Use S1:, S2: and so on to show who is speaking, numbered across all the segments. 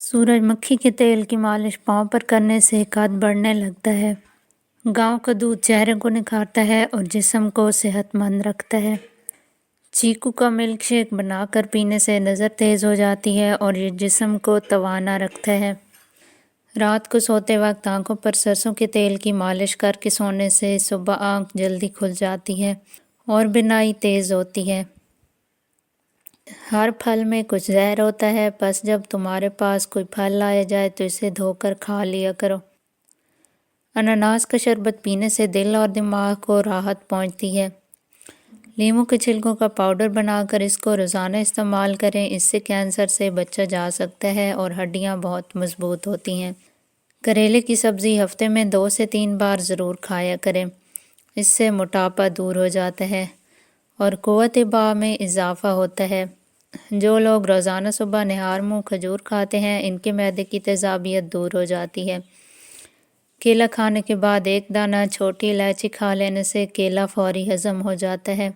S1: سورج مکھی کے تیل کی مالش پاؤں پر کرنے سے قد بڑھنے لگتا ہے۔ گاؤں کا دودھ چہرے کو نکھارتا ہے اور جسم کو صحت مند رکھتا ہے۔ چیکو کا ملک شیک بنا کر پینے سے نظر تیز ہو جاتی ہے اور یہ جسم کو توانا رکھتا ہے۔ رات کو سوتے وقت آنکھوں پر سرسوں کے تیل کی مالش کر کے سونے سے صبح آنکھ جلدی کھل جاتی ہے اور بینائی تیز ہوتی ہے۔ ہر پھل میں کچھ زہر ہوتا ہے، پس جب تمہارے پاس کوئی پھل لایا جائے تو اسے دھو کر کھا لیا کرو۔ انناس کا شربت پینے سے دل اور دماغ کو راحت پہنچتی ہے۔ لیموں کے چھلکوں کا پاؤڈر بنا کر اس کو روزانہ استعمال کریں، اس سے کینسر سے بچا جا سکتا ہے اور ہڈیاں بہت مضبوط ہوتی ہیں۔ کریلے کی سبزی ہفتے میں 2 سے 3 بار ضرور کھایا کریں، اس سے موٹاپا دور ہو جاتا ہے اور قوت باہ میں اضافہ ہوتا ہے۔ جو لوگ روزانہ صبح نہار منہ کھجور کھاتے ہیں ان کے معدے کی تیزابیت دور ہو جاتی ہے۔ کیلا کھانے کے بعد 1 دانہ چھوٹی الائچی کھا لینے سے کیلا فوری ہضم ہو جاتا ہے۔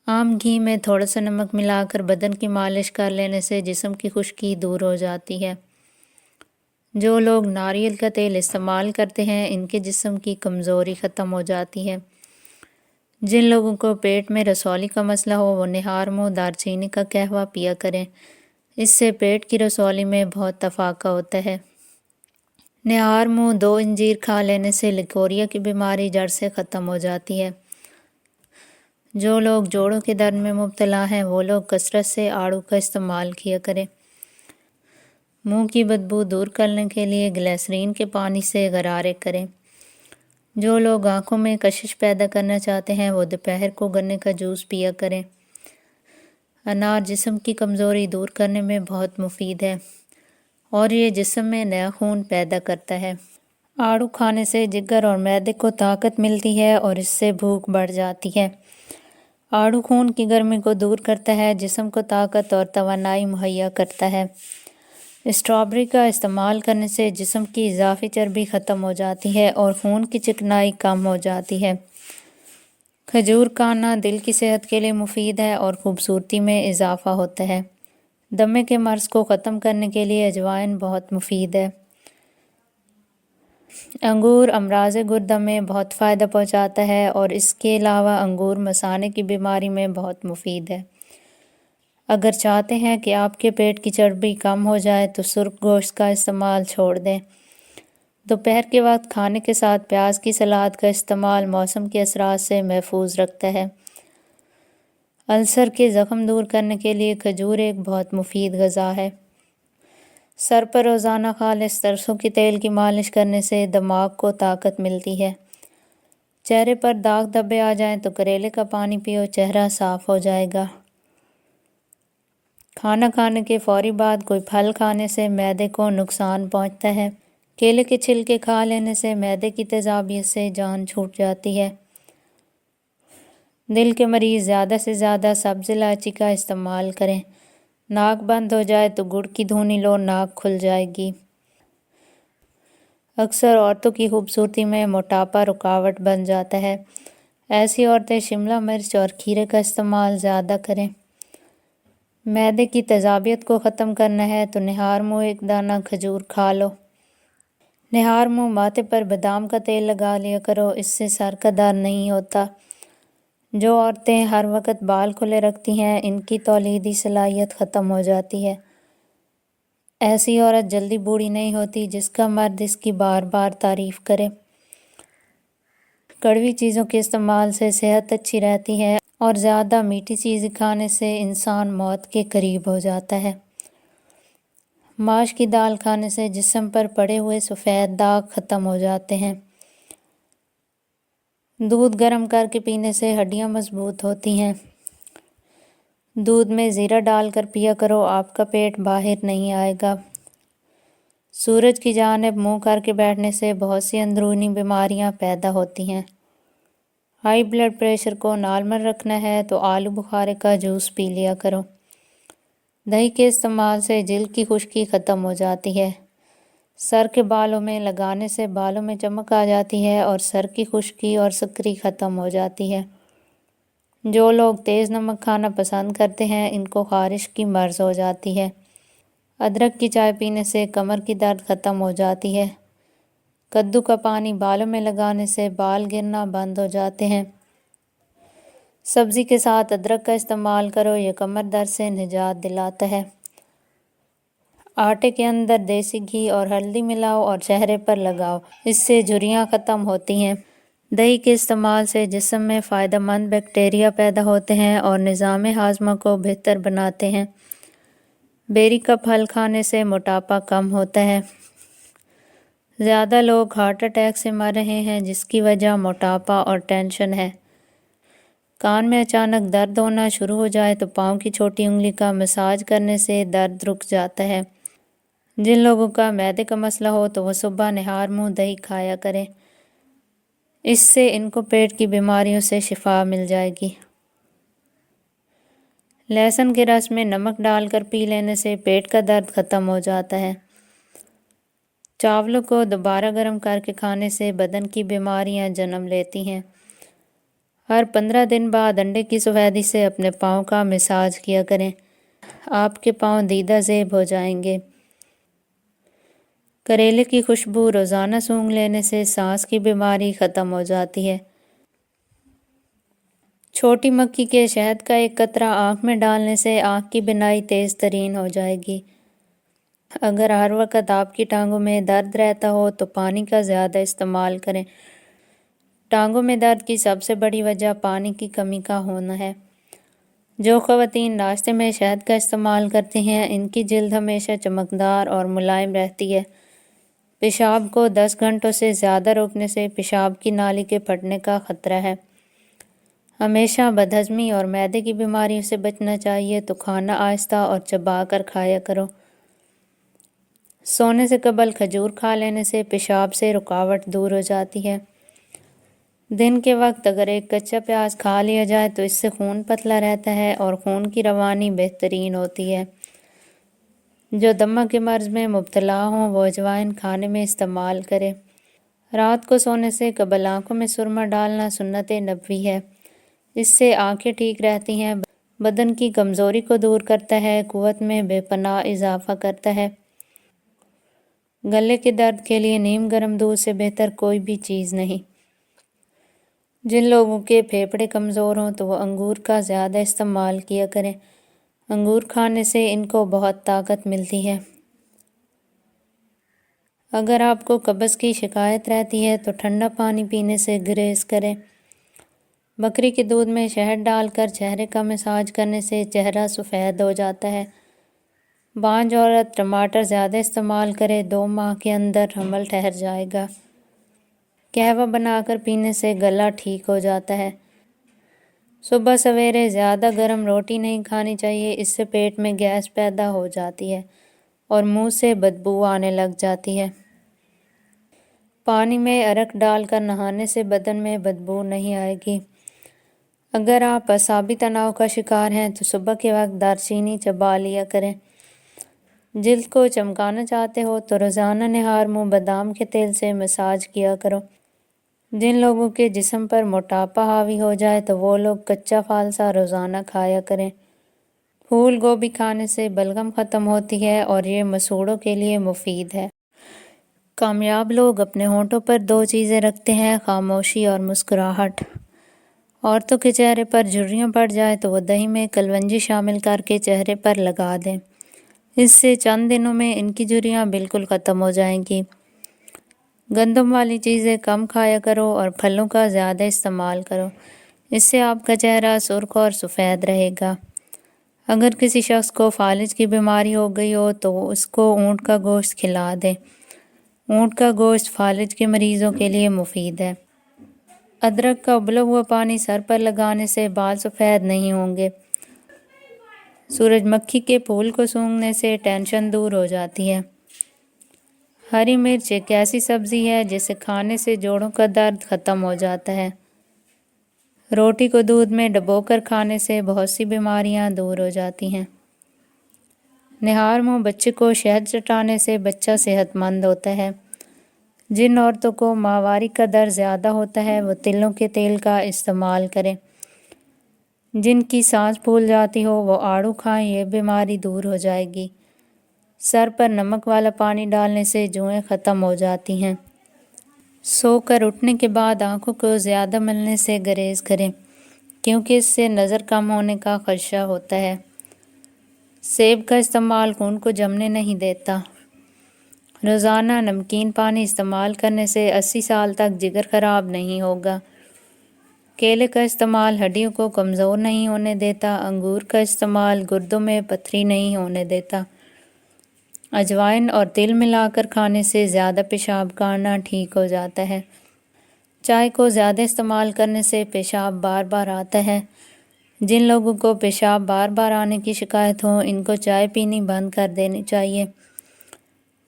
S1: عام گھی میں تھوڑا سا نمک ملا کر بدن کی مالش کر لینے سے جسم کی خشکی دور ہو جاتی ہے۔ جو لوگ ناریل کا تیل استعمال کرتے ہیں ان کے جسم کی کمزوری ختم ہو جاتی ہے۔ جن لوگوں کو پیٹ میں رسولی کا مسئلہ ہو وہ نہار منہ دار چینی کا قہوہ پیا کریں، اس سے پیٹ کی رسولی میں بہت تفاقہ ہوتا ہے۔ نہار منہ 2 انجیر کھا لینے سے لیکوریا کی بیماری جڑ سے ختم ہو جاتی ہے۔ جو لوگ جوڑوں کے درد میں مبتلا ہیں وہ لوگ کثرت سے آڑو کا استعمال کیا کریں۔ منہ کی بدبو دور کرنے کے لیے گلیسرین کے پانی سے غرارے کریں۔ جو لوگ آنکھوں میں کشش پیدا کرنا چاہتے ہیں وہ دوپہر کو گنے کا جوس پیا کریں۔ انار جسم کی کمزوری دور کرنے میں بہت مفید ہے اور یہ جسم میں نیا خون پیدا کرتا ہے۔ آڑو کھانے سے جگر اور معدے کو طاقت ملتی ہے اور اس سے بھوک بڑھ جاتی ہے۔ آڑو خون کی گرمی کو دور کرتا ہے، جسم کو طاقت اور توانائی مہیا کرتا ہے۔ اسٹرابیری کا استعمال کرنے سے جسم کی اضافی چربی ختم ہو جاتی ہے اور خون کی چکنائی کم ہو جاتی ہے۔ کھجور کھانا دل کی صحت کے لیے مفید ہے اور خوبصورتی میں اضافہ ہوتا ہے۔ دمے کے مرض کو ختم کرنے کے لیے اجوائن بہت مفید ہے۔ انگور امراض گردہ میں بہت فائدہ پہنچاتا ہے اور اس کے علاوہ انگور مثانے کی بیماری میں بہت مفید ہے۔ اگر چاہتے ہیں کہ آپ کے پیٹ کی چربی کم ہو جائے تو سرخ گوشت کا استعمال چھوڑ دیں۔ دوپہر کے وقت کھانے کے ساتھ پیاز کی سلاد کا استعمال موسم کے اثرات سے محفوظ رکھتا ہے۔ السر کے زخم دور کرنے کے لیے کھجور ایک بہت مفید غذا ہے۔ سر پر روزانہ خالص سرسوں کے تیل کی مالش کرنے سے دماغ کو طاقت ملتی ہے۔ چہرے پر داغ دھبے آ جائیں تو کریلے کا پانی پیو، چہرہ صاف ہو جائے گا۔ کھانا کھانے کے فوری بعد کوئی پھل کھانے سے معدے کو نقصان پہنچتا ہے۔ کیلے کے چھلکے کھا لینے سے معدے کی تیزابیت سے جان چھوٹ جاتی ہے۔ دل کے مریض زیادہ سے زیادہ سبز الائچی کا استعمال کریں۔ ناک بند ہو جائے تو گڑ کی دھونی لو، ناک کھل جائے گی۔ اکثر عورتوں کی خوبصورتی میں موٹاپا رکاوٹ بن جاتا ہے، ایسی عورتیں شملہ مرچ اور کھیرے کا استعمال زیادہ کریں۔ معدے کی تیزابیت کو ختم کرنا ہے تو نہار منہ 1 دانہ کھجور کھا لو۔ نہار منہ ماتھے پر بادام کا تیل لگا لیا کرو، اس سے سر کا درد نہیں ہوتا۔ جو عورتیں ہر وقت بال کھلے رکھتی ہیں ان کی تولیدی صلاحیت ختم ہو جاتی ہے۔ ایسی عورت جلدی بوڑھی نہیں ہوتی جس کا مرد اس کی بار بار تعریف کرے۔ کڑوی چیزوں کے استعمال سے صحت اچھی رہتی ہے اور زیادہ میٹھی چیزیں کھانے سے انسان موت کے قریب ہو جاتا ہے۔ ماش کی دال کھانے سے جسم پر پڑے ہوئے سفید داغ ختم ہو جاتے ہیں۔ دودھ گرم کر کے پینے سے ہڈیاں مضبوط ہوتی ہیں۔ دودھ میں زیرہ ڈال کر پیا کرو، آپ کا پیٹ باہر نہیں آئے گا۔ سورج کی جانب منہ کر کے بیٹھنے سے بہت سی اندرونی بیماریاں پیدا ہوتی ہیں۔ ہائی بلڈ پریشر کو نارمل رکھنا ہے تو آلو بخارے کا جوس پی لیا کرو۔ دہی کے استعمال سے جلد کی خشکی ختم ہو جاتی ہے۔ سر کے بالوں میں لگانے سے بالوں میں چمک آ جاتی ہے اور سر کی خشکی اور سکری ختم ہو جاتی ہے۔ جو لوگ تیز نمک کھانا پسند کرتے ہیں ان کو خارش کی مرض ہو جاتی ہے۔ ادرک کی چائے پینے سے کمر کی درد ختم ہو جاتی ہے۔ کدو کا پانی بالوں میں لگانے سے بال گرنا بند ہو جاتے ہیں۔ سبزی کے ساتھ ادرک کا استعمال کرو، یہ کمر درد سے نجات دلاتا ہے۔ آٹے کے اندر دیسی گھی اور ہلدی ملاؤ اور چہرے پر لگاؤ، اس سے جھریاں ختم ہوتی ہیں۔ دہی کے استعمال سے جسم میں فائدہ مند بیکٹیریا پیدا ہوتے ہیں اور نظام ہاضمہ کو بہتر بناتے ہیں۔ بیری کا پھل کھانے سے موٹاپا کم ہوتا ہے۔ زیادہ لوگ ہارٹ اٹیک سے مر رہے ہیں، جس کی وجہ موٹاپا اور ٹینشن ہے۔ کان میں اچانک درد ہونا شروع ہو جائے تو پاؤں کی چھوٹی انگلی کا مساج کرنے سے درد رک جاتا ہے۔ جن لوگوں کا معدے کا مسئلہ ہو تو وہ صبح نہار منہ دہی کھایا کریں، اس سے ان کو پیٹ کی بیماریوں سے شفا مل جائے گی۔ لہسن کے رس میں نمک ڈال کر پی لینے سے پیٹ کا درد ختم ہو جاتا ہے۔ چاولوں کو دوبارہ گرم کر کے کھانے سے بدن کی بیماریاں جنم لیتی ہیں۔ ہر 15 دن بعد انڈے کی سفیدی سے اپنے پاؤں کا مساج کیا کریں، آپ کے پاؤں دیدہ زیب ہو جائیں گے۔ کریلے کی خوشبو روزانہ سونگھ لینے سے سانس کی بیماری ختم ہو جاتی ہے۔ چھوٹی مکھی کے شہد کا ایک قطرہ آنکھ میں ڈالنے سے آنکھ کی بینائی تیز ترین ہو جائے گی۔ اگر ہر وقت آپ کی ٹانگوں میں درد رہتا ہو تو پانی کا زیادہ استعمال کریں۔ ٹانگوں میں درد کی سب سے بڑی وجہ پانی کی کمی کا ہونا ہے۔ جو خواتین ناشتے میں شہد کا استعمال کرتے ہیں، ان کی جلد ہمیشہ چمکدار اور ملائم رہتی ہے۔ پیشاب کو 10 گھنٹوں سے زیادہ روکنے سے پیشاب کی نالی کے پھٹنے کا خطرہ ہے۔ ہمیشہ بدہضمی اور معدے کی بیماریوں سے بچنا چاہیے تو کھانا آہستہ اور چبا کر کھایا کرو۔ سونے سے قبل کھجور کھا لینے سے پیشاب سے رکاوٹ دور ہو جاتی ہے۔ دن کے وقت اگر ایک کچا پیاز کھا لیا جائے تو اس سے خون پتلا رہتا ہے اور خون کی روانی بہترین ہوتی ہے۔ جو دمہ کے مرض میں مبتلا ہوں وہ اجوائن کھانے میں استعمال کرے۔ رات کو سونے سے قبل آنکھوں میں سرما ڈالنا سنت نبوی ہے، اس سے آنکھیں ٹھیک رہتی ہیں، بدن کی کمزوری کو دور کرتا ہے، قوت میں بے پناہ اضافہ کرتا ہے۔ گلے کے درد کے لیے نیم گرم دودھ سے بہتر کوئی بھی چیز نہیں۔ جن لوگوں کے پھیپھڑے کمزور ہوں تو وہ انگور کا زیادہ استعمال کیا کریں، انگور کھانے سے ان کو بہت طاقت ملتی ہے۔ اگر آپ کو قبض کی شکایت رہتی ہے تو ٹھنڈا پانی پینے سے گریز کریں۔ بکری کے دودھ میں شہد ڈال کر چہرے کا مساج کرنے سے چہرہ سفید ہو جاتا ہے۔ بانجھ عورت ٹماٹر زیادہ استعمال کرے، 2 ماہ کے اندر حمل ٹھہر جائے گا۔ قہوہ بنا کر پینے سے گلا ٹھیک ہو جاتا ہے۔ صبح سویرے زیادہ گرم روٹی نہیں کھانی چاہیے، اس سے پیٹ میں گیس پیدا ہو جاتی ہے اور منہ سے بدبو آنے لگ جاتی ہے۔ پانی میں ارک ڈال کر نہانے سے بدن میں بدبو نہیں آئے گی۔ اگر آپ اعصابی تناؤ کا شکار ہیں تو صبح کے وقت دار چینی چبا لیا کریں۔ جلد کو چمکانا چاہتے ہو تو روزانہ نہار منہ بادام کے تیل سے مساج کیا کرو۔ جن لوگوں کے جسم پر موٹاپا حاوی ہو جائے تو وہ لوگ کچا فالسا روزانہ کھایا کریں۔ پھول گوبھی کھانے سے بلغم ختم ہوتی ہے اور یہ مسوڑوں کے لیے مفید ہے۔ کامیاب لوگ اپنے ہونٹوں پر 2 چیزیں رکھتے ہیں، خاموشی اور مسکراہٹ۔ عورتوں کے چہرے پر جھریاں پڑ جائے تو وہ دہی میں کلونجی شامل کر کے چہرے پر لگا دیں، اس سے چند دنوں میں ان کی جھریاں بالکل ختم ہو جائیں گی۔ گندم والی چیزیں کم کھایا کرو اور پھلوں کا زیادہ استعمال کرو، اس سے آپ کا چہرہ سرخ اور سفید رہے گا۔ اگر کسی شخص کو فالج کی بیماری ہو گئی ہو تو اس کو اونٹ کا گوشت کھلا دیں۔ اونٹ کا گوشت فالج کے مریضوں کے لیے مفید ہے۔ ادرک کا ابلا ہوا پانی سر پر لگانے سے بال سفید نہیں ہوں گے۔ سورج مکھی کے پھول کو سونگھنے سے ٹینشن دور ہو جاتی ہے۔ ہری مرچ ایک ایسی سبزی ہے جسے کھانے سے جوڑوں کا درد ختم ہو جاتا ہے۔ روٹی کو دودھ میں ڈبو کر کھانے سے بہت سی بیماریاں دور ہو جاتی ہیں۔ نہار منہ بچے کو شہد چٹانے سے بچہ صحت مند ہوتا ہے۔ جن عورتوں کو ماہواری کا درد زیادہ ہوتا ہے وہ تلوں کے تیل کا استعمال کریں۔ جن کی سانس پھول جاتی ہو وہ آڑو کھائیں، یہ بیماری دور ہو جائے گی۔ سر پر نمک والا پانی ڈالنے سے جوئیں ختم ہو جاتی ہیں۔ سو کر اٹھنے کے بعد آنکھوں کو زیادہ ملنے سے گریز کریں کیونکہ اس سے نظر کم ہونے کا خدشہ ہوتا ہے۔ سیب کا استعمال خون کو جمنے نہیں دیتا۔ روزانہ نمکین پانی استعمال کرنے سے 80 سال تک جگر خراب نہیں ہوگا۔ کیلے کا استعمال ہڈیوں کو کمزور نہیں ہونے دیتا۔ انگور کا استعمال گردوں میں پتھری نہیں ہونے دیتا۔ اجوائن اور تل ملا کر کھانے سے زیادہ پیشاب کا آنا ٹھیک ہو جاتا ہے۔ چائے کو زیادہ استعمال کرنے سے پیشاب بار بار آتا ہے۔ جن لوگوں کو پیشاب بار بار آنے کی شکایت ہو ان کو چائے پینی بند کر دینی چاہیے۔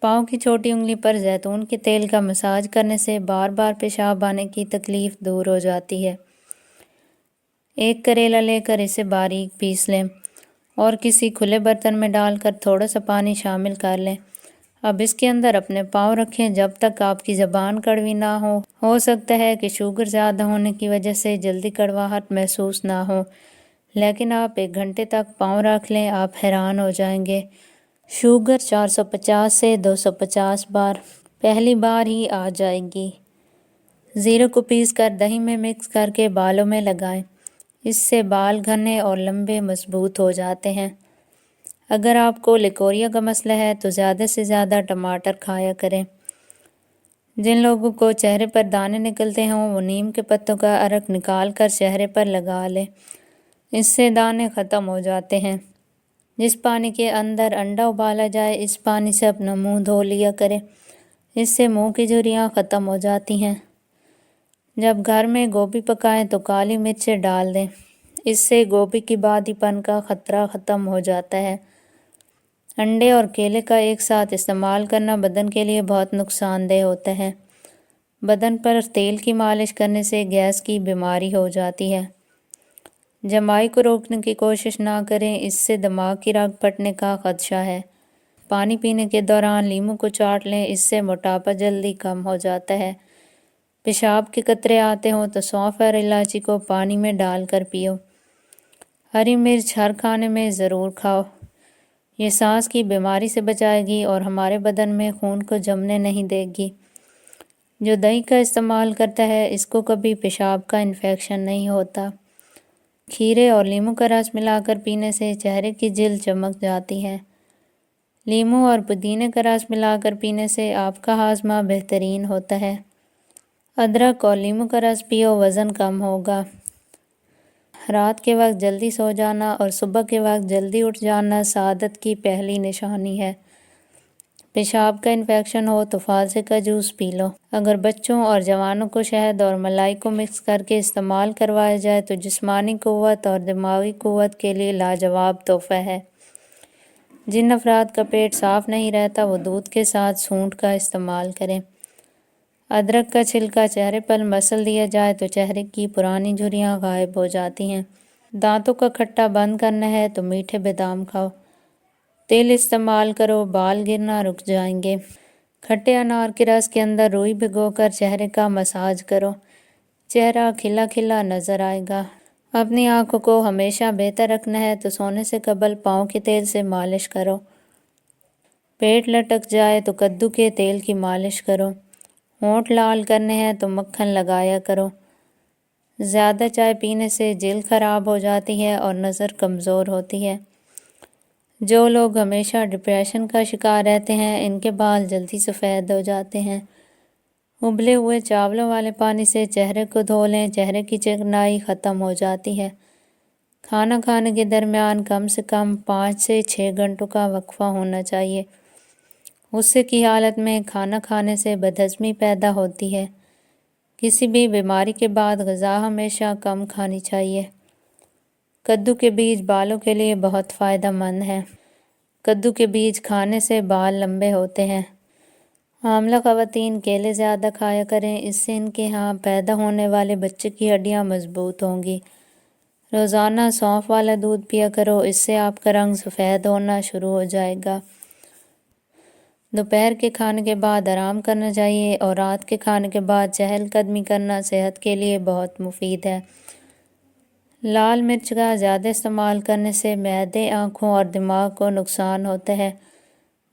S1: پاؤں کی چھوٹی انگلی پر زیتون کے تیل کا مساج کرنے سے بار بار پیشاب آنے کی تکلیف دور ہو جاتی ہے۔ ایک کریلا لے کر اسے باریک پیس لیں اور کسی کھلے برتن میں ڈال کر تھوڑا سا پانی شامل کر لیں۔ اب اس کے اندر اپنے پاؤں رکھیں جب تک آپ کی زبان کڑوی نہ ہو سکتا ہے کہ شوگر زیادہ ہونے کی وجہ سے جلدی کڑواہٹ محسوس نہ ہو، لیکن آپ 1 گھنٹے تک پاؤں رکھ لیں، آپ حیران ہو جائیں گے۔ شوگر 450 سے 250 بار پہلی بار ہی آ جائے گی۔ زیرے کو پیس کر دہی میں مکس کر کے بالوں میں لگائیں۔ اس سے بال گھنے اور لمبے مضبوط ہو جاتے ہیں۔ اگر آپ کو لیکوریا کا مسئلہ ہے تو زیادہ سے زیادہ ٹماٹر کھایا کریں۔ جن لوگوں کو چہرے پر دانے نکلتے ہوں وہ نیم کے پتوں کا عرق نکال کر چہرے پر لگا لیں، اس سے دانے ختم ہو جاتے ہیں۔ جس پانی کے اندر انڈا ابالا جائے اس پانی سے اپنا منہ دھو لیا کریں، اس سے منہ کی جھریاں ختم ہو جاتی ہیں۔ جب گھر میں گوبھی پکائیں تو کالی مرچیں ڈال دیں، اس سے گوبھی کی بادی پن کا خطرہ ختم ہو جاتا ہے۔ انڈے اور کیلے کا ایک ساتھ استعمال کرنا بدن کے لیے بہت نقصان دہ ہوتا ہے۔ بدن پر تیل کی مالش کرنے سے گیس کی بیماری ہو جاتی ہے۔ جمائی کو روکنے کی کوشش نہ کریں، اس سے دماغ کی رگ پھٹنے کا خدشہ ہے۔ پانی پینے کے دوران لیموں کو چاٹ لیں، اس سے موٹاپا جلدی کم ہو جاتا ہے۔ پیشاب کے قطرے آتے ہوں تو سونف اور الائچی کو پانی میں ڈال کر پیو۔ ہری مرچ ہر کھانے میں ضرور کھاؤ، یہ سانس کی بیماری سے بچائے گی اور ہمارے بدن میں خون کو جمنے نہیں دے گی۔ جو دہی کا استعمال کرتا ہے اس کو کبھی پیشاب کا انفیکشن نہیں ہوتا۔ کھیرے اور لیموں کا رس ملا کر پینے سے چہرے کی جلد چمک جاتی ہے۔ لیموں اور پودینے کا رس ملا کر پینے سے آپ کا ہاضمہ بہترین ہوتا ہے۔ ادرک اور لیموں کا رس پیو، وزن کم ہوگا۔ رات کے وقت جلدی سو جانا اور صبح کے وقت جلدی اٹھ جانا سعادت کی پہلی نشانی ہے۔ پیشاب کا انفیکشن ہو تو فالسے کا جوس پی لو۔ اگر بچوں اور جوانوں کو شہد اور ملائی کو مکس کر کے استعمال کروایا جائے تو جسمانی قوت اور دماغی قوت کے لیے لاجواب تحفہ ہے۔ جن افراد کا پیٹ صاف نہیں رہتا وہ دودھ کے ساتھ سونٹھ کا استعمال کریں۔ ادرک کا چھلکا چہرے پر مسل دیا جائے تو چہرے کی پرانی جھریاں غائب ہو جاتی ہیں۔ دانتوں کا کھٹا بند کرنا ہے تو میٹھے بادام کھاؤ۔ تیل استعمال کرو، بال گرنا رک جائیں گے۔ کھٹے انار کے رس کے اندر روئی بھگو کر چہرے کا مساج کرو، چہرہ کھلا کھلا نظر آئے گا۔ اپنی آنکھوں کو ہمیشہ بہتر رکھنا ہے تو سونے سے قبل پاؤں کے تیل سے مالش کرو۔ پیٹ لٹک جائے تو کدو کے تیل کی مالش کرو۔ ہونٹ لال کرنے ہیں تو مکھن لگایا کرو۔ زیادہ چائے پینے سے جلد خراب ہو جاتی ہے اور نظر کمزور ہوتی ہے۔ جو لوگ ہمیشہ ڈپریشن کا شکار رہتے ہیں ان کے بال جلدی سفید ہو جاتے ہیں۔ ابلے ہوئے چاولوں والے پانی سے چہرے کو دھو لیں، چہرے کی چکنائی ختم ہو جاتی ہے۔ کھانا کھانے کے درمیان کم سے کم 5 سے 6 گھنٹوں کا وقفہ ہونا چاہیے۔ غصے کی حالت میں کھانا کھانے سے بدہضمی پیدا ہوتی ہے۔ کسی بھی بیماری کے بعد غذا ہمیشہ کم کھانی چاہیے۔ کدو کے بیج بالوں کے لیے بہت فائدہ مند ہیں۔ کدو کے بیج کھانے سے بال لمبے ہوتے ہیں۔ حاملہ خواتین کیلے زیادہ کھایا کریں، اس سے ان کے ہاں پیدا ہونے والے بچے کی ہڈیاں مضبوط ہوں گی۔ روزانہ سونف والا دودھ پیا کرو، اس سے آپ کا رنگ سفید ہونا شروع ہو جائے گا۔ دوپہر کے کھانے کے بعد آرام کرنا چاہیے اور رات کے کھانے کے بعد چہل قدمی کرنا صحت کے لیے بہت مفید ہے۔ لال مرچ کا زیادہ استعمال کرنے سے معدے، آنکھوں اور دماغ کو نقصان ہوتا ہے۔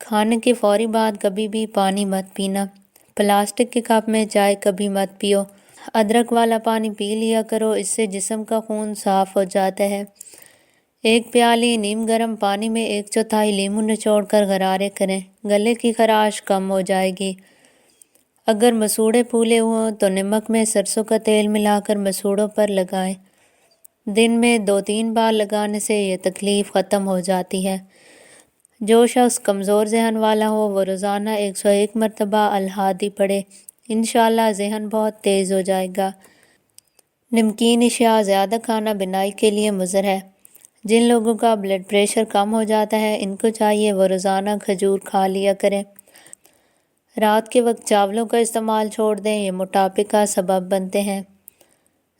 S1: کھانے کے فوری بعد کبھی بھی پانی مت پینا۔ پلاسٹک کے کپ میں چائے کبھی مت پیو۔ ادرک والا پانی پی لیا کرو، اس سے جسم کا خون صاف ہو جاتا ہے۔ ایک پیالی نیم گرم پانی میں 1/4 لیموں نچوڑ کر غرارے کریں، گلے کی خراش کم ہو جائے گی۔ اگر مسوڑے پھولے ہوں تو نمک میں سرسوں کا تیل ملا کر مسوڑوں پر لگائیں۔ دن میں 2-3 بار لگانے سے یہ تکلیف ختم ہو جاتی ہے۔ جو شخص کمزور ذہن والا ہو وہ روزانہ 101 مرتبہ الہادی پڑھے، انشاءاللہ ذہن بہت تیز ہو جائے گا۔ نمکین اشیاء زیادہ کھانا بینائی کے لیے مضر ہے۔ جن لوگوں کا بلڈ پریشر کم ہو جاتا ہے ان کو چاہیے وہ روزانہ کھجور کھا لیا کریں۔ رات کے وقت چاولوں کا استعمال چھوڑ دیں، یہ موٹاپے کا سبب بنتے ہیں۔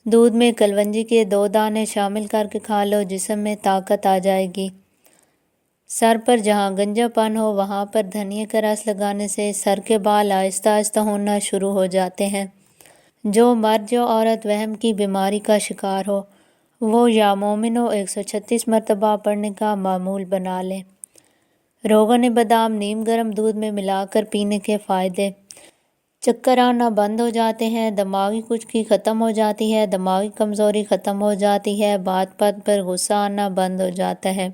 S1: دودھ میں کلونجی کے 2 دانے شامل کر کے کھا لو، جسم میں طاقت آ جائے گی۔ سر پر جہاں گنجا پن ہو وہاں پر دھنیا کا رس لگانے سے سر کے بال آہستہ آہستہ ہونا شروع ہو جاتے ہیں۔ جو عورت وہم کی بیماری کا شکار ہو وہ یا مومنو 136 مرتبہ پڑھنے کا معمول بنا لیں۔ روغن بادام نیم گرم دودھ میں ملا کر پینے کے فائدے: چکر آنا بند ہو جاتے ہیں، دماغی خشکی ختم ہو جاتی ہے، دماغی کمزوری ختم ہو جاتی ہے، بات بات پر غصہ آنا بند ہو جاتا ہے۔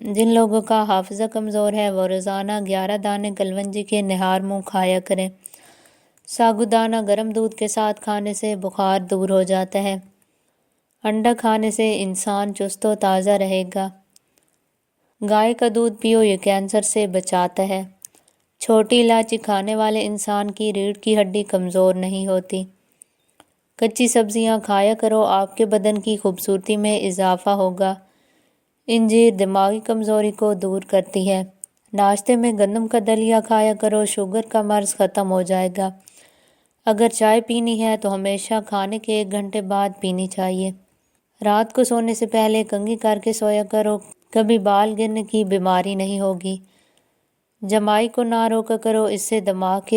S1: جن لوگوں کا حافظہ کمزور ہے وہ روزانہ 11 دانے کلونجی کے نہار منہ کھایا کریں۔ ساگودانہ گرم دودھ کے ساتھ کھانے سے بخار دور ہو جاتا ہے۔ انڈا کھانے سے انسان چست و تازہ رہے گا۔ گائے کا دودھ پیو، یہ کینسر سے بچاتا ہے۔ چھوٹی الائچی کھانے والے انسان کی ریڑھ کی ہڈی کمزور نہیں ہوتی۔ کچی سبزیاں کھایا کرو، آپ کے بدن کی خوبصورتی میں اضافہ ہوگا۔ انجیر دماغی کمزوری کو دور کرتی ہے۔ ناشتے میں گندم کا دلیا کھایا کرو، شوگر کا مرض ختم ہو جائے گا۔ اگر چائے پینی ہے تو ہمیشہ کھانے کے 1 گھنٹے بعد پینی چاہیے۔ رات کو سونے سے پہلے کنگھی کر کے سویا کرو، کبھی بال گرنے کی بیماری نہیں ہوگی۔ جمائی کو نہ روکا کرو، اس سے دماغ کی